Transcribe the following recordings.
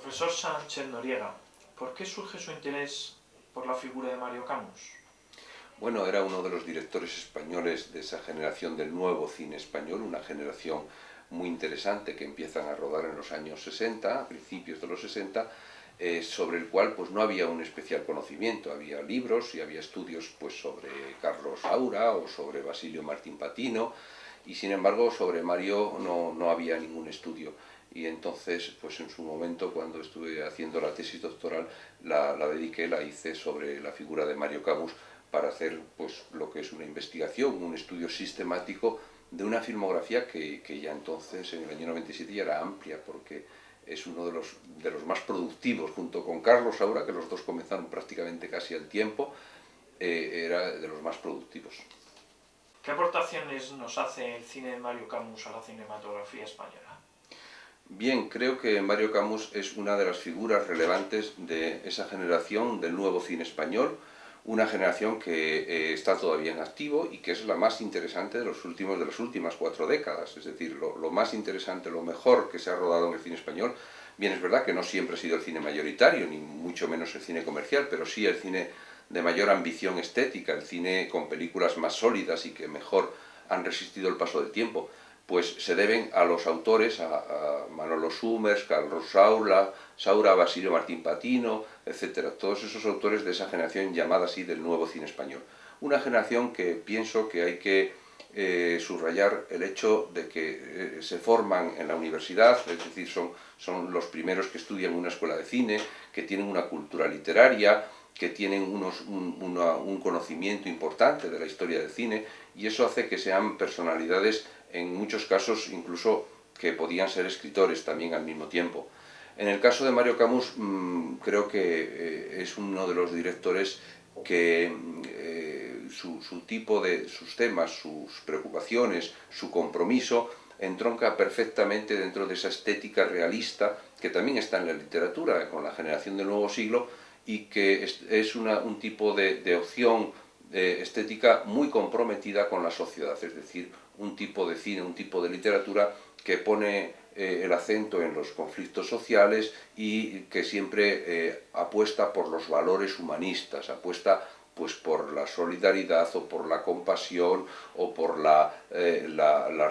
Profesor Sánchez Noriega, ¿por qué surge su interés por la figura de Mario Camus? Bueno, era uno de los directores españoles de esa generación del nuevo cine español, una generación muy interesante que empiezan a rodar en los años 60, a principios de los 60, sobre el cual pues no había un especial conocimiento. Había libros y había estudios pues sobre Carlos Saura o sobre Basilio Martín Patino, y sin embargo sobre Mario no había ningún estudio. Y entonces, pues en su momento, cuando estuve haciendo la tesis doctoral, la hice sobre la figura de Mario Camus, para hacer pues lo que es una investigación, un estudio sistemático de una filmografía que ya entonces, en el año 97, ya era amplia, porque es uno de los más productivos, junto con Carlos Saura, que los dos comenzaron prácticamente casi al tiempo, era de los más productivos. ¿Qué aportaciones nos hace el cine de Mario Camus a la cinematografía española? Bien, creo que Mario Camus es una de las figuras relevantes de esa generación del nuevo cine español, una generación que está todavía en activo y que es la más interesante de las últimas 4 décadas. Es decir, lo más interesante, lo mejor que se ha rodado en el cine español. Bien, es verdad que no siempre ha sido el cine mayoritario, ni mucho menos el cine comercial, pero sí el cine de mayor ambición estética, el cine con películas más sólidas y que mejor han resistido el paso del tiempo. Pues se deben a los autores, a Manolo Summers, Carlos Saura, Basilio Martín Patino, etc. Todos esos autores de esa generación llamada así del nuevo cine español. Una generación que pienso que hay que subrayar el hecho de que se forman en la universidad, es decir, son los primeros que estudian en una escuela de cine, que tienen una cultura literaria, que tienen un conocimiento importante de la historia del cine, y eso hace que sean personalidades, en muchos casos incluso que podían ser escritores también al mismo tiempo. En el caso de Mario Camus, creo que es uno de los directores que sus temas, sus preocupaciones, su compromiso entronca perfectamente dentro de esa estética realista que también está en la literatura, con la generación del nuevo siglo, y que es un tipo de opción estética muy comprometida con la sociedad, es decir, un tipo de cine, un tipo de literatura que pone el acento en los conflictos sociales y que siempre apuesta por los valores humanistas, apuesta pues por la solidaridad o por la compasión o por la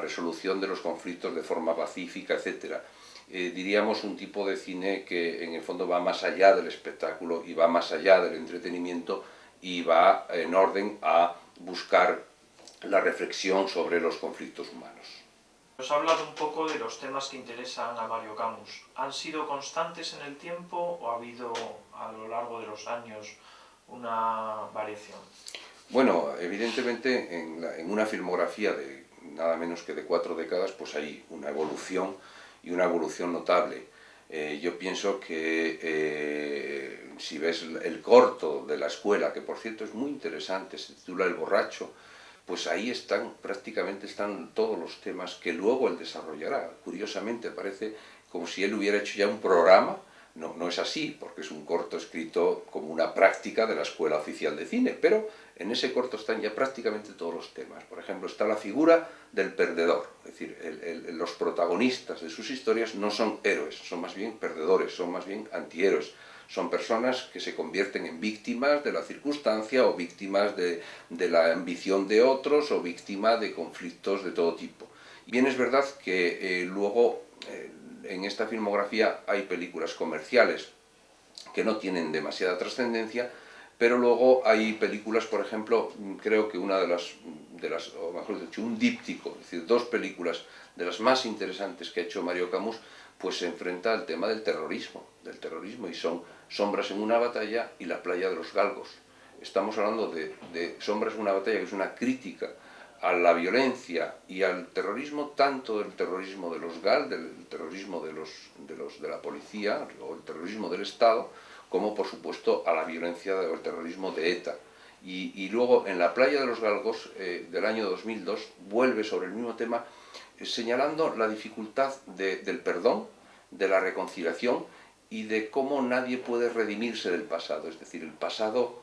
resolución de los conflictos de forma pacífica, etc. Diríamos un tipo de cine que en el fondo va más allá del espectáculo y va más allá del entretenimiento y va en orden a buscar la reflexión sobre los conflictos humanos. Nos ha hablado un poco de los temas que interesan a Mario Camus. ¿Han sido constantes en el tiempo o ha habido a lo largo de los años una variación? Bueno, evidentemente en una filmografía de nada menos que de 4 décadas, pues hay una evolución y una evolución notable. Yo pienso que si ves el corto de la escuela, que por cierto es muy interesante, se titula El borracho, pues ahí prácticamente están todos los temas que luego él desarrollará. Curiosamente parece como si él hubiera hecho ya un programa. No es así, porque es un corto escrito como una práctica de la Escuela Oficial de Cine, pero en ese corto están ya prácticamente todos los temas. Por ejemplo, está la figura del perdedor, es decir, los protagonistas de sus historias no son héroes, son más bien perdedores, son más bien antihéroes. Son personas que se convierten en víctimas de la circunstancia o víctimas de la ambición de otros o víctimas de conflictos de todo tipo. Bien, es verdad que luego en esta filmografía hay películas comerciales que no tienen demasiada trascendencia, pero luego hay películas, por ejemplo, creo que una de las o mejor dicho, un díptico, es decir, 2 películas de las más interesantes que ha hecho Mario Camus, pues se enfrenta al tema del terrorismo, y son Sombras en una batalla y La playa de los galgos. Estamos hablando de Sombras en una batalla, que es una crítica a la violencia y al terrorismo, tanto del terrorismo de los GAL, del terrorismo de la policía o el terrorismo del Estado, como por supuesto a la violencia o el terrorismo de ETA. Y luego en La playa de los galgos del año 2002 vuelve sobre el mismo tema, señalando la dificultad del perdón, de la reconciliación y de cómo nadie puede redimirse del pasado. Es decir, el pasado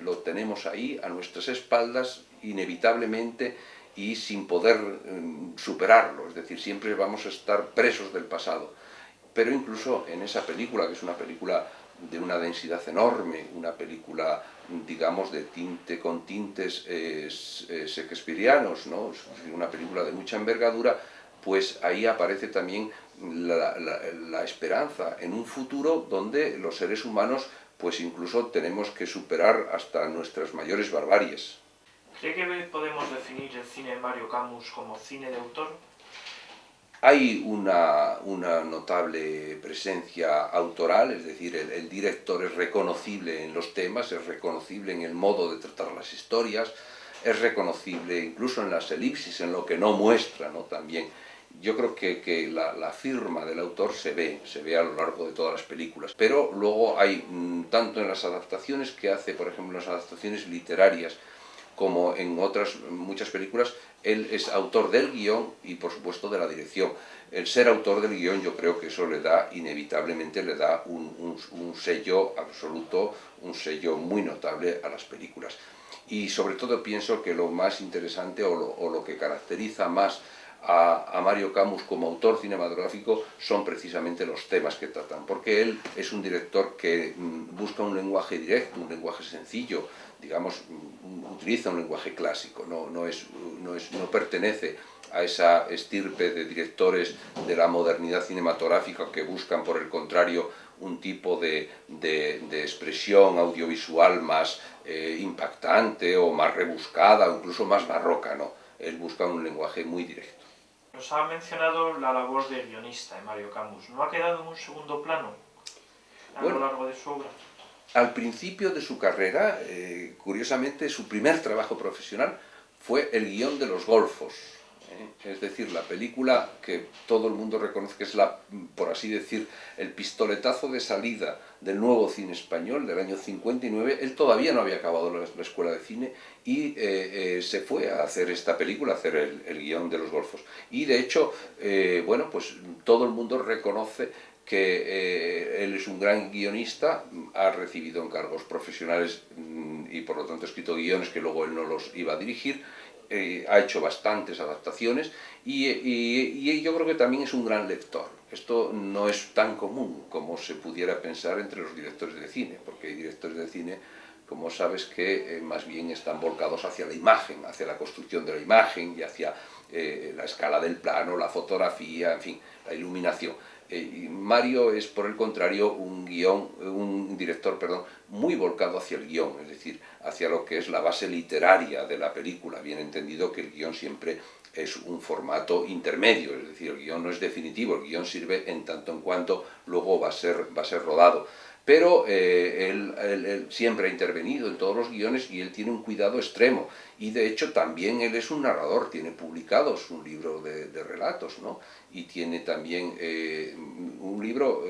lo tenemos ahí a nuestras espaldas inevitablemente y sin poder superarlo. Es decir, siempre vamos a estar presos del pasado. pero incluso en esa película, que es una película de una densidad enorme, una película, digamos, de tinte con tintes shakespearianos, ¿no? Una película de mucha envergadura, pues ahí aparece también la esperanza en un futuro donde los seres humanos pues incluso tenemos que superar hasta nuestras mayores barbaries. ¿Cree que podemos definir el cine de Mario Camus como cine de autor? Hay una notable presencia autoral, es decir, el director es reconocible en los temas, es reconocible en el modo de tratar las historias, es reconocible incluso en las elipsis, en lo que no muestra, ¿no? También. Yo creo que la firma del autor se ve a lo largo de todas las películas, pero luego hay, tanto en las adaptaciones que hace, por ejemplo, en las adaptaciones literarias, como en otras muchas películas, él es autor del guión y por supuesto de la dirección. El ser autor del guión yo creo que eso le da, inevitablemente le da un sello absoluto, un sello muy notable a las películas. Y sobre todo pienso que lo más interesante o lo que caracteriza más a Mario Camus como autor cinematográfico son precisamente los temas que tratan, porque él es un director que busca un lenguaje directo, un lenguaje sencillo, digamos, utiliza un lenguaje clásico, no pertenece a esa estirpe de directores de la modernidad cinematográfica que buscan, por el contrario, un tipo de expresión audiovisual más impactante o más rebuscada o incluso más barroca, ¿no? Él busca un lenguaje muy directo. Nos ha mencionado la labor de guionista de Mario Camus. ¿No ha quedado en un segundo plano a lo largo de su obra? Al principio de su carrera, curiosamente, su primer trabajo profesional fue el guión de Los Golfos. Es decir, la película que todo el mundo reconoce que es, por así decir, el pistoletazo de salida del nuevo cine español del año 59. Él todavía no había acabado la escuela de cine y se fue a hacer esta película, a hacer el guión de Los Golfos. Y de hecho, bueno, pues todo el mundo reconoce que él es un gran guionista, ha recibido encargos profesionales y por lo tanto ha escrito guiones que luego él no los iba a dirigir, ha hecho bastantes adaptaciones y yo creo que también es un gran lector. Esto no es tan común como se pudiera pensar entre los directores de cine, porque hay directores de cine, como sabes, que más bien están volcados hacia la imagen, hacia la construcción de la imagen y hacia la escala del plano, la fotografía, en fin, la iluminación. Mario es, por el contrario, un director, muy volcado hacia el guión, es decir, hacia lo que es la base literaria de la película, bien entendido que el guión siempre es un formato intermedio, es decir, el guión no es definitivo, el guión sirve en tanto en cuanto luego va a ser rodado. Pero él siempre ha intervenido en todos los guiones y él tiene un cuidado extremo. Y de hecho también él es un narrador, tiene publicados un libro de relatos, ¿no? Y tiene también un libro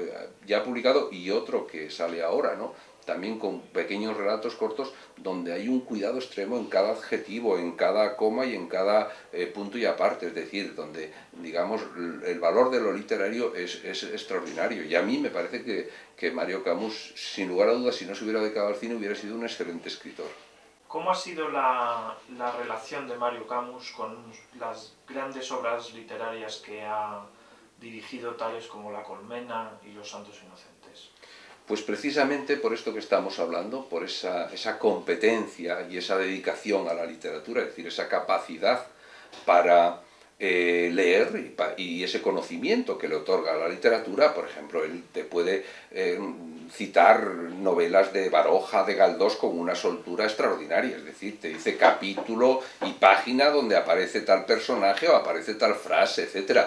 ya publicado y otro que sale ahora, ¿no? También con pequeños relatos cortos donde hay un cuidado extremo en cada adjetivo, en cada coma y en cada punto y aparte, es decir, donde, digamos, el valor de lo literario es extraordinario. Y a mí me parece que Mario Camus, sin lugar a dudas, si no se hubiera dedicado al cine, hubiera sido un excelente escritor. ¿Cómo ha sido la relación de Mario Camus con las grandes obras literarias que ha dirigido, tales como La Colmena y Los Santos Inocentes? Pues precisamente por esto que estamos hablando, por esa competencia y esa dedicación a la literatura, es decir, esa capacidad para leer y ese conocimiento que le otorga la literatura. Por ejemplo, él te puede citar novelas de Baroja, de Galdós, con una soltura extraordinaria, es decir, te dice capítulo y página donde aparece tal personaje o aparece tal frase, etc.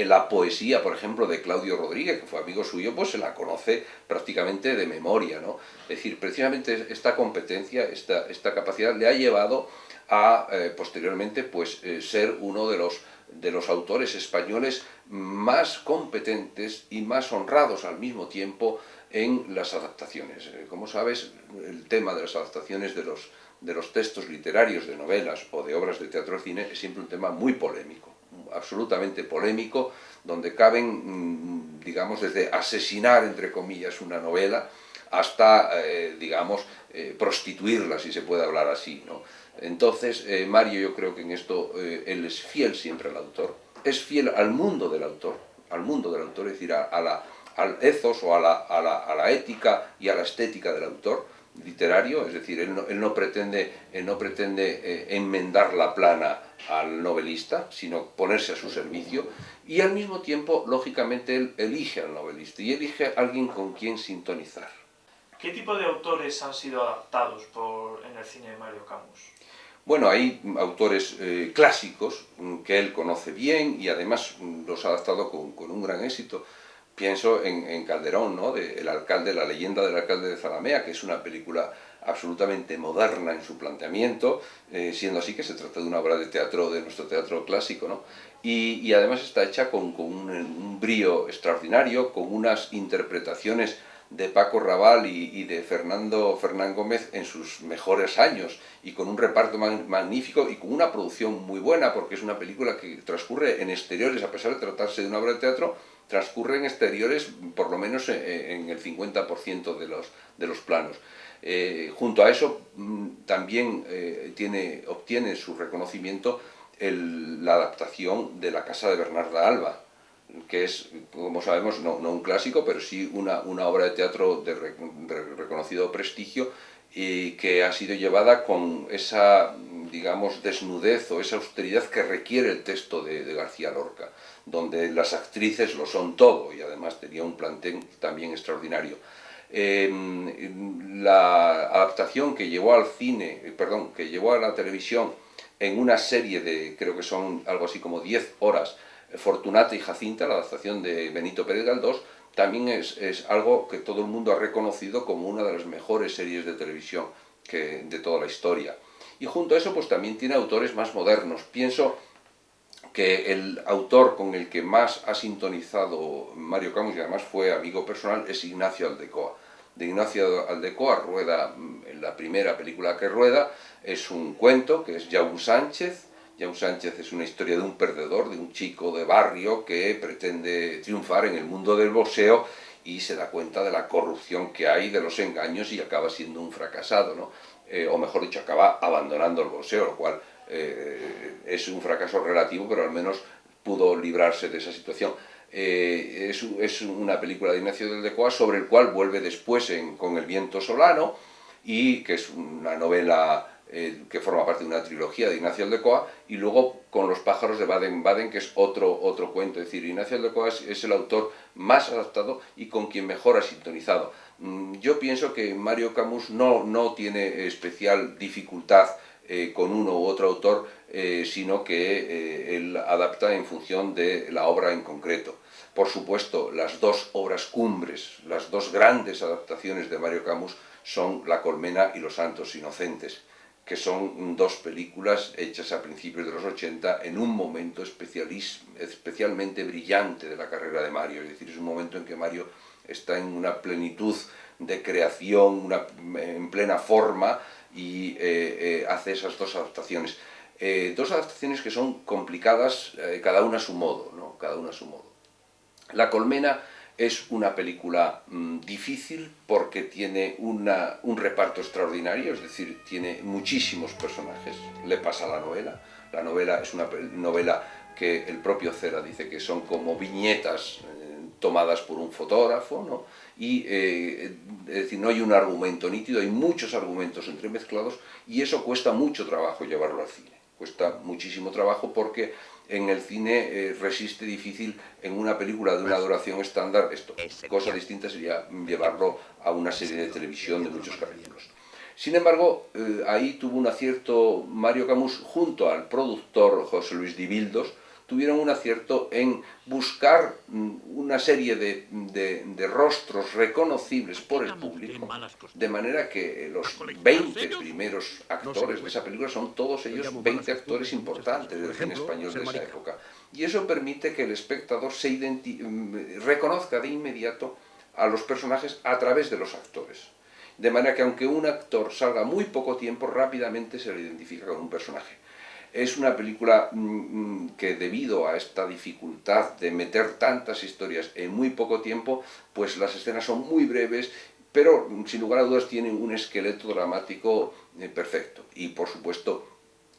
La poesía, por ejemplo, de Claudio Rodríguez, que fue amigo suyo, pues se la conoce prácticamente de memoria, ¿no? Es decir, precisamente esta competencia, esta capacidad le ha llevado a posteriormente pues ser uno de los autores españoles más competentes y más honrados al mismo tiempo en las adaptaciones. Como sabes, el tema de las adaptaciones de los textos literarios, de novelas o de obras de teatro o cine es siempre un tema muy polémico, absolutamente polémico, donde caben, digamos, desde asesinar, entre comillas, una novela hasta, digamos, prostituirla, si se puede hablar así, ¿no? Entonces, Mario, yo creo que en esto él es fiel siempre al autor, es fiel al mundo del autor, al mundo del autor, es decir, al ethos o a la ética y a la estética del autor literario, es decir, él no pretende enmendar la plana al novelista, sino ponerse a su servicio, y al mismo tiempo, lógicamente, él elige al novelista y elige a alguien con quien sintonizar. ¿Qué tipo de autores han sido adaptados en el cine de Mario Camus? Bueno, hay autores clásicos que él conoce bien y además los ha adaptado con un gran éxito. Pienso en Calderón, ¿no? El alcalde, la leyenda del alcalde de Zalamea, que es una película absolutamente moderna en su planteamiento, siendo así que se trata de una obra de teatro, de nuestro teatro clásico, ¿no? Y además está hecha con un brío extraordinario, con unas interpretaciones de Paco Raval y de Fernán Gómez en sus mejores años, y con un reparto magnífico y con una producción muy buena, porque es una película que transcurre en exteriores, a pesar de tratarse de una obra de teatro, transcurre en exteriores por lo menos en el 50% de los planos. Junto a eso también obtiene su reconocimiento la adaptación de La casa de Bernarda Alba, que es, como sabemos, no un clásico, pero sí una obra de teatro de reconocido prestigio, y que ha sido llevada con esa, digamos, desnudez o esa austeridad que requiere el texto de García Lorca, donde las actrices lo son todo y además tenía un plantel también extraordinario. La adaptación que llevó al cine, que llevó a la televisión en una serie de, creo que son algo así como 10 horas, Fortunata y Jacinta, la adaptación de Benito Pérez Galdós, también es algo que todo el mundo ha reconocido como una de las mejores series de televisión de toda la historia. Y junto a eso, pues también tiene autores más modernos. Pienso que el autor con el que más ha sintonizado Mario Camus, y además fue amigo personal, es Ignacio Aldecoa. De Ignacio Aldecoa rueda, la primera película que rueda es un cuento que es Jaume Sánchez. Jaume Sánchez es una historia de un perdedor, de un chico de barrio que pretende triunfar en el mundo del boxeo y se da cuenta de la corrupción que hay, de los engaños, y acaba siendo un fracasado, ¿no? O mejor dicho, acaba abandonando el boxeo, lo cual es un fracaso relativo, pero al menos pudo librarse de esa situación. Es una película de Ignacio del Decoa, sobre el cual vuelve después con El viento solano, y que es una novela que forma parte de una trilogía de Ignacio Aldecoa, y luego con Los pájaros de Baden-Baden, que es otro cuento. Es decir, Ignacio Aldecoa es el autor más adaptado y con quien mejor ha sintonizado. Yo pienso que Mario Camus no tiene especial dificultad con uno u otro autor, sino que él adapta en función de la obra en concreto. Por supuesto, las dos obras cumbres, las dos grandes adaptaciones de Mario Camus son La colmena y Los santos inocentes, que son dos películas hechas a principios de los 80 en un momento especialmente brillante de la carrera de Mario. Es decir, es un momento en que Mario está en una plenitud de creación, en plena forma, y hace esas dos adaptaciones. Dos adaptaciones que son complicadas, cada una a su modo, ¿no? Cada una a su modo. La colmena es una película difícil porque tiene un reparto extraordinario, es decir, tiene muchísimos personajes. Le pasa a la novela. La novela es una novela que el propio Cera dice que son como viñetas tomadas por un fotógrafo, ¿no? Y es decir, no hay un argumento nítido, hay muchos argumentos entremezclados, y eso cuesta mucho trabajo llevarlo al cine. Cuesta muchísimo trabajo porque en el cine resiste difícil en una película de una duración estándar esto. Cosa distinta sería llevarlo a una serie de televisión de muchos capítulos. Sin embargo, ahí tuvo un acierto Mario Camus junto al productor José Luis Dibildos. Tuvieron un acierto en buscar una serie de rostros reconocibles por el público, de manera que los 20 primeros actores de esa película son todos ellos 20 actores importantes del cine español de esa época. Y eso permite que el espectador reconozca de inmediato a los personajes a través de los actores. De manera que aunque un actor salga muy poco tiempo, rápidamente se le identifica con un personaje. Es una película que, debido a esta dificultad de meter tantas historias en muy poco tiempo, pues las escenas son muy breves, pero sin lugar a dudas tienen un esqueleto dramático perfecto. Y por supuesto,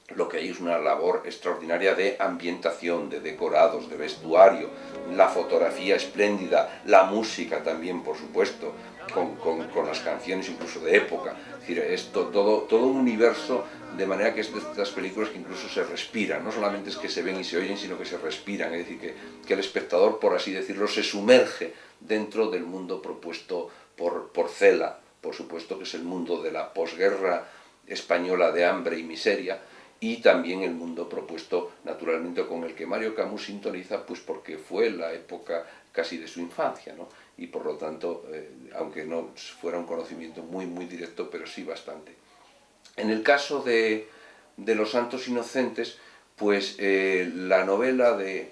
lo que hay es una labor extraordinaria de ambientación, de decorados, de vestuario, la fotografía espléndida, la música también, por supuesto, con las canciones incluso de época. Es decir, es todo un universo, de manera que es de estas películas que incluso se respiran, no solamente es que se ven y se oyen, sino que se respiran, es decir, que el espectador, por así decirlo, se sumerge dentro del mundo propuesto por Cela, por supuesto, que es el mundo de la posguerra española de hambre y miseria, y también el mundo propuesto naturalmente con el que Mario Camus sintoniza, pues porque fue la época casi de su infancia, ¿no? Y por lo tanto, aunque no fuera un conocimiento muy directo, pero sí bastante. En el caso de Los Santos Inocentes, pues la novela de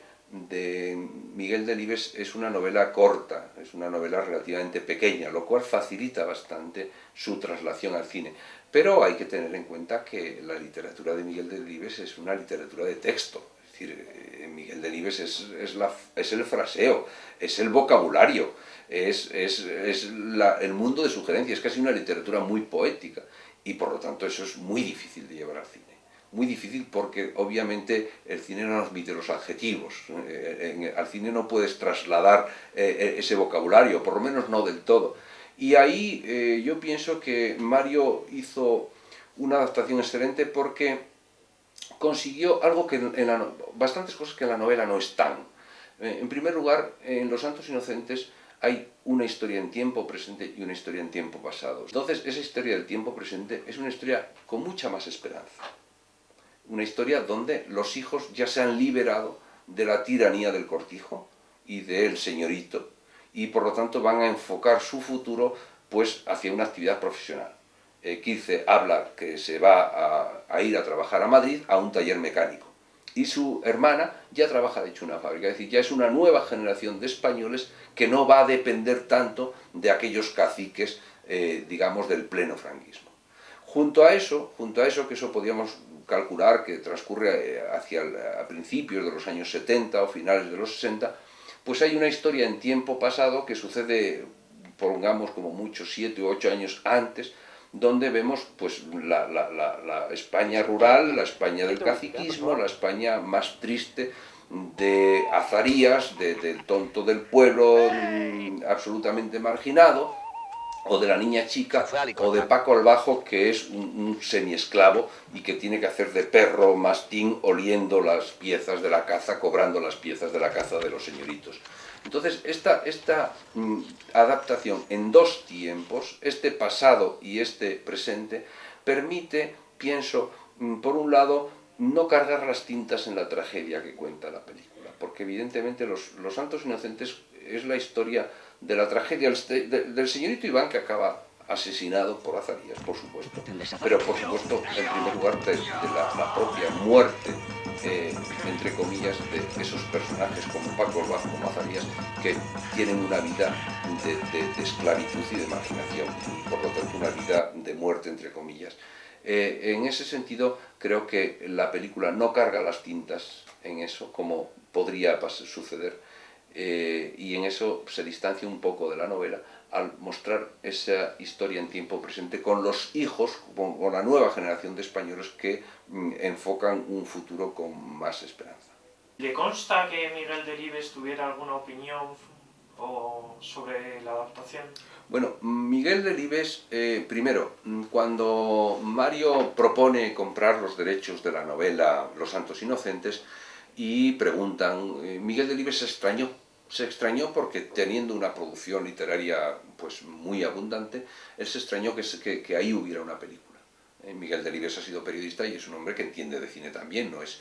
Miguel Delibes es una novela corta, es una novela relativamente pequeña, lo cual facilita bastante su traslación al cine. Pero hay que tener en cuenta que la literatura de Miguel Delibes es una literatura de texto. Es decir, Miguel Delibes es el fraseo, es el vocabulario, es el mundo de sugerencias, es casi una literatura muy poética. Y por lo tanto eso es muy difícil de llevar al cine. Muy difícil porque obviamente el cine no admite los adjetivos. Al cine no puedes trasladar ese vocabulario, por lo menos no del todo. Y ahí yo pienso que Mario hizo una adaptación excelente porque consiguió algo que bastantes cosas que en la novela no están. En primer lugar, en Los Santos Inocentes hay una historia en tiempo presente y una historia en tiempo pasado. Entonces, esa historia del tiempo presente es una historia con mucha más esperanza. Una historia donde los hijos ya se han liberado de la tiranía del cortijo y del señorito, y por lo tanto van a enfocar su futuro pues hacia una actividad profesional. Quirce habla que se va a ir a trabajar a Madrid a un taller mecánico, y su hermana ya trabaja de hecho en una fábrica, es decir, ya es una nueva generación de españoles que no va a depender tanto de aquellos caciques, digamos, del pleno franquismo. Junto a eso, que eso podíamos calcular que transcurre a principios de los años 70 o finales de los 60, pues hay una historia en tiempo pasado que sucede, pongamos como mucho 7 u 8 años antes, donde vemos pues la España rural, la España del caciquismo, la España más triste de Azarías, del tonto del pueblo absolutamente marginado, o de la niña chica, o de Paco el Bajo, que es un semiesclavo y que tiene que hacer de perro mastín oliendo las piezas de la caza, cobrando las piezas de la caza de los señoritos. Entonces, esta adaptación en dos tiempos, este pasado y este presente, permite, pienso, por un lado, no cargar las tintas en la tragedia que cuenta la película, porque evidentemente Los Santos Inocentes es la historia de la tragedia del señorito Iván, que acaba asesinado por Azarías, por supuesto, pero por supuesto, en primer lugar, de la propia muerte, entre comillas, de esos personajes como Paco el Bajo, como Azarías, que tienen una vida de esclavitud y de marginación, y por lo tanto una vida de muerte, entre comillas. En ese sentido, creo que la película no carga las tintas en eso, como podría suceder, y en eso se distancia un poco de la novela al mostrar esa historia en tiempo presente con los hijos, con la nueva generación de españoles que enfocan un futuro con más esperanza. ¿Le consta que Miguel Delibes tuviera alguna opinión sobre la adaptación? Bueno, Miguel Delibes, primero, cuando Mario propone comprar los derechos de la novela Los Santos Inocentes y preguntan, Miguel Delibes se extrañó porque teniendo una producción literaria pues muy abundante, él se extrañó que ahí hubiera una película. Miguel Delibes ha sido periodista y es un hombre que entiende de cine también, no es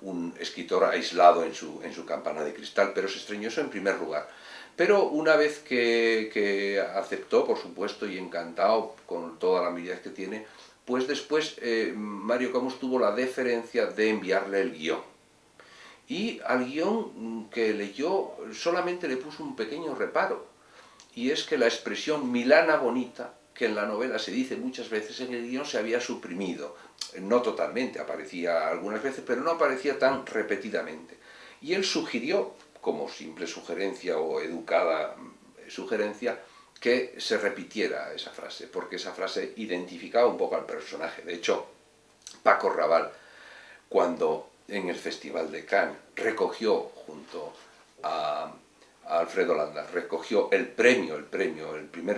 un escritor aislado en su campana de cristal, pero se extrañó eso en primer lugar. Pero una vez que aceptó, por supuesto, y encantado con toda la habilidad que tiene, pues después Mario Camus tuvo la deferencia de enviarle el guión. Y al guión que leyó solamente le puso un pequeño reparo, y es que la expresión Milana bonita, que en la novela se dice muchas veces, en el guión se había suprimido. No totalmente, aparecía algunas veces, pero no aparecía tan repetidamente. Y él sugirió, como simple sugerencia o educada sugerencia, que se repitiera esa frase, porque esa frase identificaba un poco al personaje. De hecho, Paco Raval, cuando en el Festival de Cannes recogió junto a Alfredo Landa, recogió el primer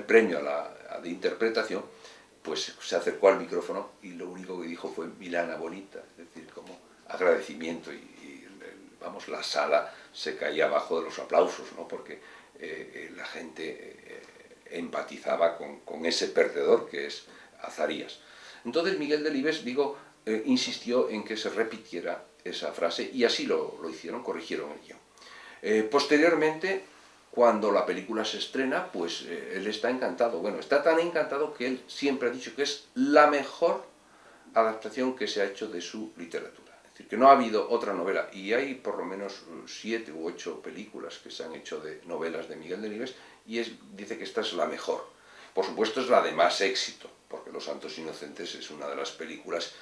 premio de interpretación, pues se acercó al micrófono y lo único que dijo fue Milana bonita, es decir, como agradecimiento vamos, la sala se caía abajo de los aplausos, ¿no? Porque la gente empatizaba con ese perdedor que es Azarías. Entonces Miguel Delibes, digo, insistió en que se repitiera esa frase y así lo hicieron, corrigieron el guión. Posteriormente, cuando la película se estrena, pues él está encantado. Bueno, está tan encantado que él siempre ha dicho que es la mejor adaptación que se ha hecho de su literatura. Es decir, que no ha habido otra novela, y hay por lo menos 7 u 8 películas que se han hecho de novelas de Miguel Delibes, y dice que esta es la mejor. Por supuesto es la de más éxito, porque Los Santos Inocentes es una de las películas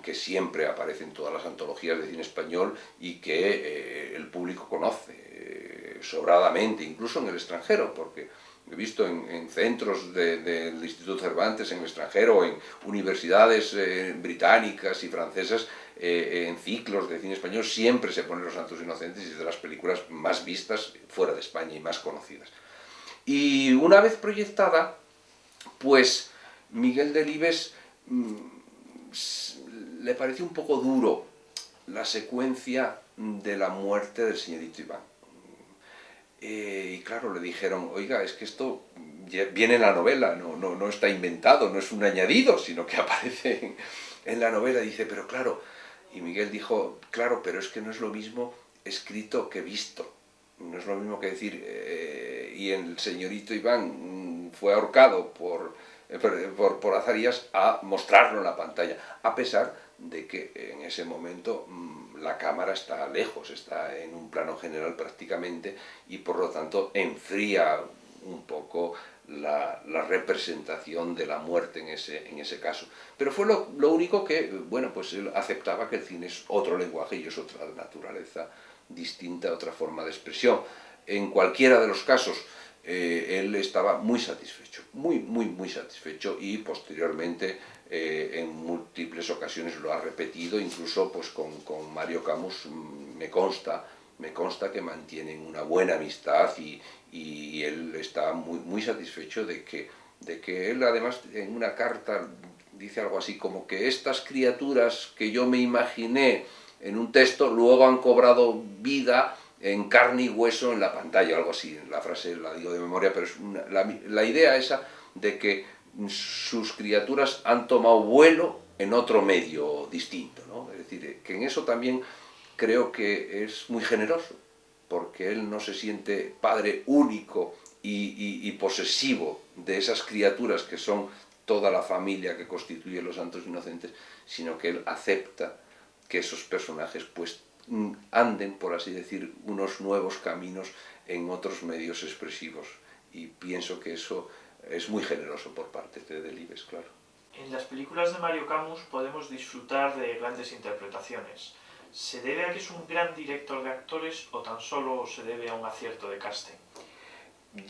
que siempre aparece en todas las antologías de cine español y que el público conoce sobradamente, incluso en el extranjero, porque he visto en centros del Instituto Cervantes en el extranjero, en universidades británicas y francesas, en ciclos de cine español, siempre se ponen Los Santos Inocentes y es de las películas más vistas fuera de España y más conocidas. Y una vez proyectada, pues Miguel Delibes le pareció un poco duro la secuencia de la muerte del señorito Iván. Y claro, le dijeron, oiga, es que esto viene en la novela, no está inventado, no es un añadido, sino que aparece en la novela. Y dice, pero claro, y Miguel dijo, claro, pero es que no es lo mismo escrito que visto. No es lo mismo que decir, y el señorito Iván fue ahorcado por Azarías, a mostrarlo en la pantalla, a pesar de que en ese momento la cámara está lejos, está en un plano general prácticamente, y por lo tanto enfría un poco la representación de la muerte en ese caso. Pero fue lo único que, bueno, pues él aceptaba que el cine es otro lenguaje y es otra naturaleza distinta, otra forma de expresión. En cualquiera de los casos, él estaba muy satisfecho, muy satisfecho, y posteriormente en múltiples ocasiones lo ha repetido, incluso pues con Mario Camus me consta que mantienen una buena amistad, y él está muy satisfecho de que él, además, en una carta dice algo así como que estas criaturas que yo me imaginé en un texto luego han cobrado vida en carne y hueso en la pantalla, algo así. La frase la digo de memoria, pero es la idea esa de que sus criaturas han tomado vuelo en otro medio distinto, ¿no? Es decir, que en eso también creo que es muy generoso, porque él no se siente padre único y posesivo de esas criaturas que son toda la familia que constituye Los Santos Inocentes, sino que él acepta que esos personajes pues anden, por así decir, unos nuevos caminos en otros medios expresivos, y pienso que eso es muy generoso por parte de Delibes, claro. En las películas de Mario Camus podemos disfrutar de grandes interpretaciones. ¿Se debe a que es un gran director de actores o tan solo se debe a un acierto de casting?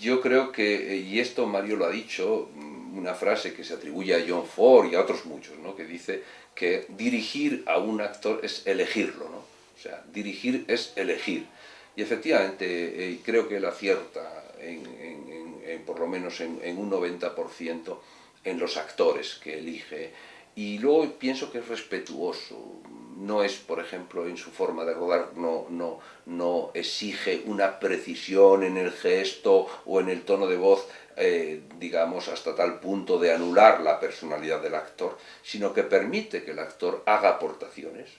Yo creo que, y esto Mario lo ha dicho, una frase que se atribuye a John Ford y a otros muchos, ¿no?, que dice que dirigir a un actor es elegirlo, ¿no? O sea, dirigir es elegir. Y efectivamente, creo que él acierta por lo menos en un 90% en los actores que elige. Y luego pienso que es respetuoso. No es, por ejemplo, en su forma de rodar, no exige una precisión en el gesto o en el tono de voz, digamos, hasta tal punto de anular la personalidad del actor, sino que permite que el actor haga aportaciones,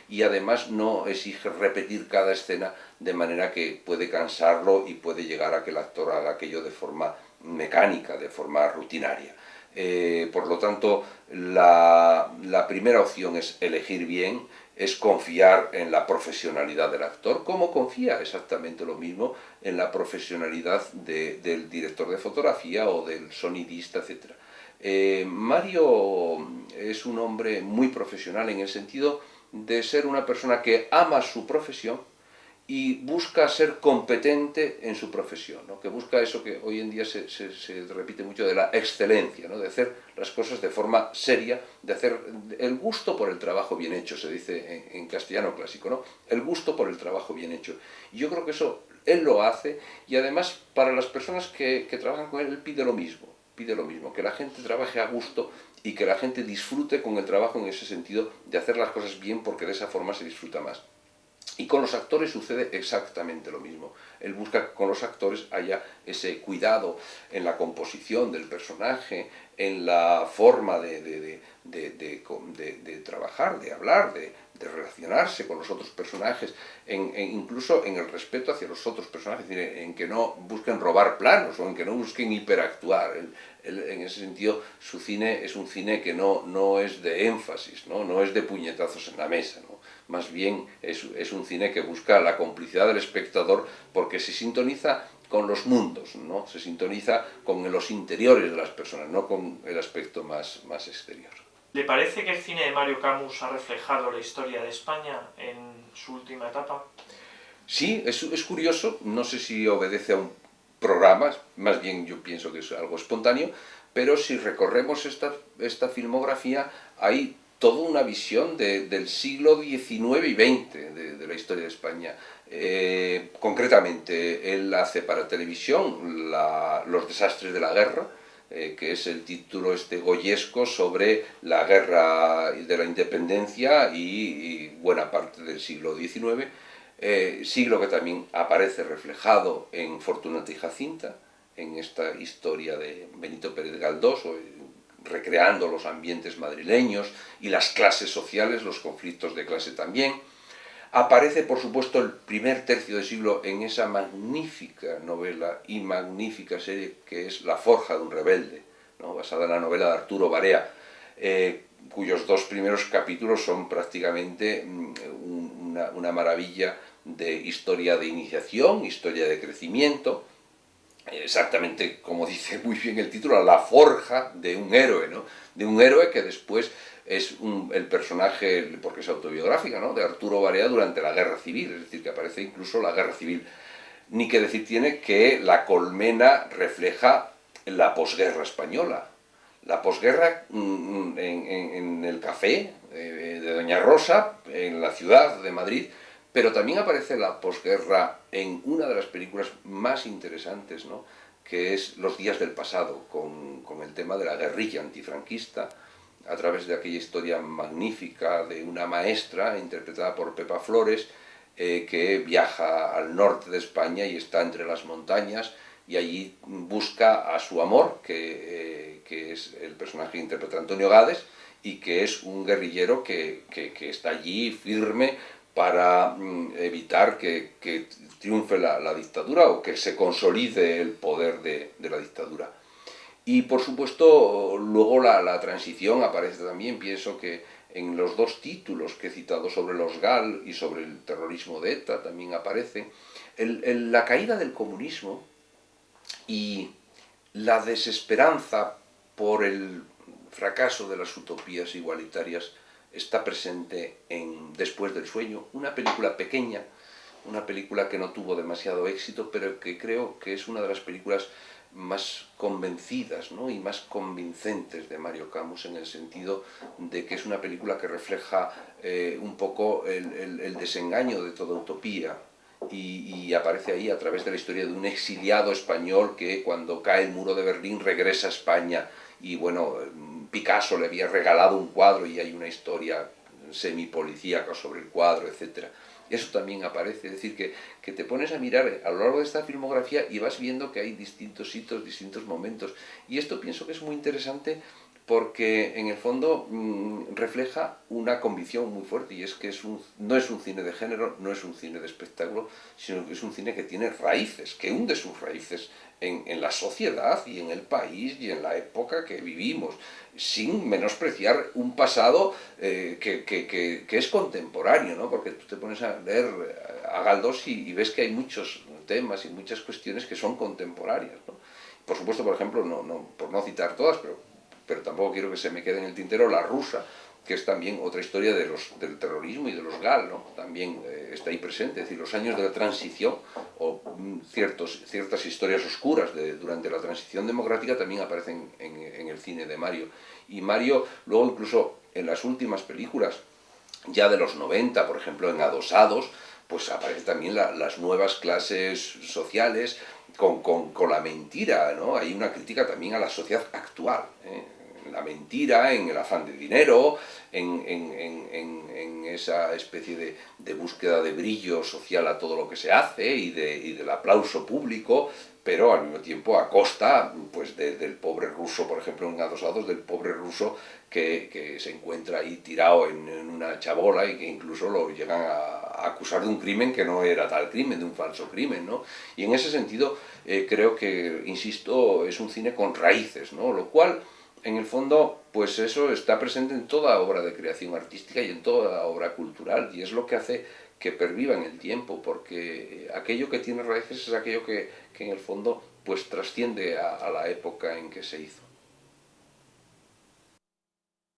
y además no exige repetir cada escena de manera que puede cansarlo y puede llegar a que el actor haga aquello de forma mecánica, de forma rutinaria. Por lo tanto, la primera opción es elegir bien, es confiar en la profesionalidad del actor, como confía exactamente lo mismo en la profesionalidad del director de fotografía o del sonidista, etc. Mario es un hombre muy profesional en el sentido de ser una persona que ama su profesión y busca ser competente en su profesión, ¿no? Que busca eso que hoy en día se repite mucho de la excelencia, ¿no? De hacer las cosas de forma seria, de hacer el gusto por el trabajo bien hecho, se dice en castellano clásico, ¿no? El gusto por el trabajo bien hecho. Y yo creo que eso él lo hace, y además para las personas que trabajan con él pide lo mismo, que la gente trabaje a gusto y que la gente disfrute con el trabajo en ese sentido de hacer las cosas bien, porque de esa forma se disfruta más. Y con los actores sucede exactamente lo mismo. Él busca que con los actores haya ese cuidado en la composición del personaje, en la forma de trabajar, de hablar, de relacionarse con los otros personajes, incluso en el respeto hacia los otros personajes, en que no busquen robar planos o en que no busquen hiperactuar. En ese sentido, su cine es un cine que no es de énfasis, no es de puñetazos en la mesa, ¿no? Más bien es un cine que busca la complicidad del espectador, porque se sintoniza con los mundos, ¿no? Se sintoniza con los interiores de las personas, no con el aspecto más exterior. ¿Le parece que el cine de Mario Camus ha reflejado la historia de España en su última etapa? Sí, es curioso, no sé si obedece a un programa, más bien yo pienso que es algo espontáneo, pero si recorremos esta filmografía hay toda una visión del siglo XIX y XX de la historia de España. Concretamente, él hace para televisión Los desastres de la guerra, que es el título goyesco sobre la guerra de la independencia y buena parte del siglo XIX, siglo que también aparece reflejado en Fortunata y Jacinta, en esta historia de Benito Pérez Galdós, recreando los ambientes madrileños y las clases sociales, los conflictos de clase también. Aparece, por supuesto, el primer tercio del siglo en esa magnífica novela y magnífica serie que es La forja de un rebelde, ¿no? Basada en la novela de Arturo Barea, cuyos dos primeros capítulos son prácticamente una maravilla de historia de iniciación, historia de crecimiento, exactamente como dice muy bien el título, la forja de un héroe, ¿no? De un héroe que después es el personaje, porque es autobiográfica, ¿no? De Arturo Barea durante la Guerra Civil, es decir, que aparece incluso la Guerra Civil. Ni que decir tiene que La colmena refleja la posguerra española. La posguerra en el café de Doña Rosa, en la ciudad de Madrid, pero también aparece la posguerra en una de las películas más interesantes, ¿no? Que es Los días del pasado, con el tema de la guerrilla antifranquista, a través de aquella historia magnífica de una maestra interpretada por Pepa Flores, que viaja al norte de España y está entre las montañas, y allí busca a su amor, que es el personaje que interpreta Antonio Gades, y que es un guerrillero que está allí firme para evitar que triunfe la dictadura o que se consolide el poder de la dictadura. Y por supuesto, luego la transición aparece también, pienso que en los dos títulos que he citado sobre los GAL y sobre el terrorismo de ETA también aparece la caída del comunismo y la desesperanza por el fracaso de las utopías igualitarias está presente en Después del sueño, una película pequeña, una película que no tuvo demasiado éxito, pero que creo que es una de las películas más convencidas, ¿no? Y más convincentes de Mario Camus, en el sentido de que es una película que refleja un poco el desengaño de toda utopía, y aparece ahí a través de la historia de un exiliado español que cuando cae el muro de Berlín regresa a España, y bueno, Picasso le había regalado un cuadro y hay una historia semipolicíaca sobre el cuadro, etc. Eso también aparece, es decir, que te pones a mirar a lo largo de esta filmografía y vas viendo que hay distintos hitos, distintos momentos. Y esto pienso que es muy interesante porque en el fondo refleja una convicción muy fuerte, y es que no es un cine de género, no es un cine de espectáculo, sino que es un cine que tiene raíces, que hunde sus raíces en la sociedad y en el país y en la época que vivimos, sin menospreciar un pasado que es contemporáneo, ¿no? Porque tú te pones a leer a Galdós y ves que hay muchos temas y muchas cuestiones que son contemporáneas, ¿no? Por supuesto, por ejemplo, por no citar todas, pero tampoco quiero que se me quede en el tintero La rusa, que es también otra historia del terrorismo y de los GAL, ¿no? También está ahí presente, es decir, los años de la transición o ciertas historias oscuras durante la transición democrática también aparecen en el cine de Mario. Y Mario luego incluso en las últimas películas, ya de los 90, por ejemplo en Adosados, pues aparecen también las nuevas clases sociales con la mentira, ¿no? Hay una crítica también a la sociedad actual, ¿eh? La mentira, en el afán de dinero, en esa especie de búsqueda de brillo social a todo lo que se hace y del aplauso público, pero al mismo tiempo a costa pues, del pobre ruso, por ejemplo, en Adosados, del pobre ruso que se encuentra ahí tirado en una chabola y que incluso lo llegan a acusar de un crimen que no era tal crimen, de un falso crimen, ¿no? Y en ese sentido creo que, insisto, es un cine con raíces, ¿no? Lo cual, en el fondo, pues eso está presente en toda obra de creación artística y en toda obra cultural, y es lo que hace que perviva en el tiempo, porque aquello que tiene raíces es aquello que en el fondo pues trasciende a la época en que se hizo.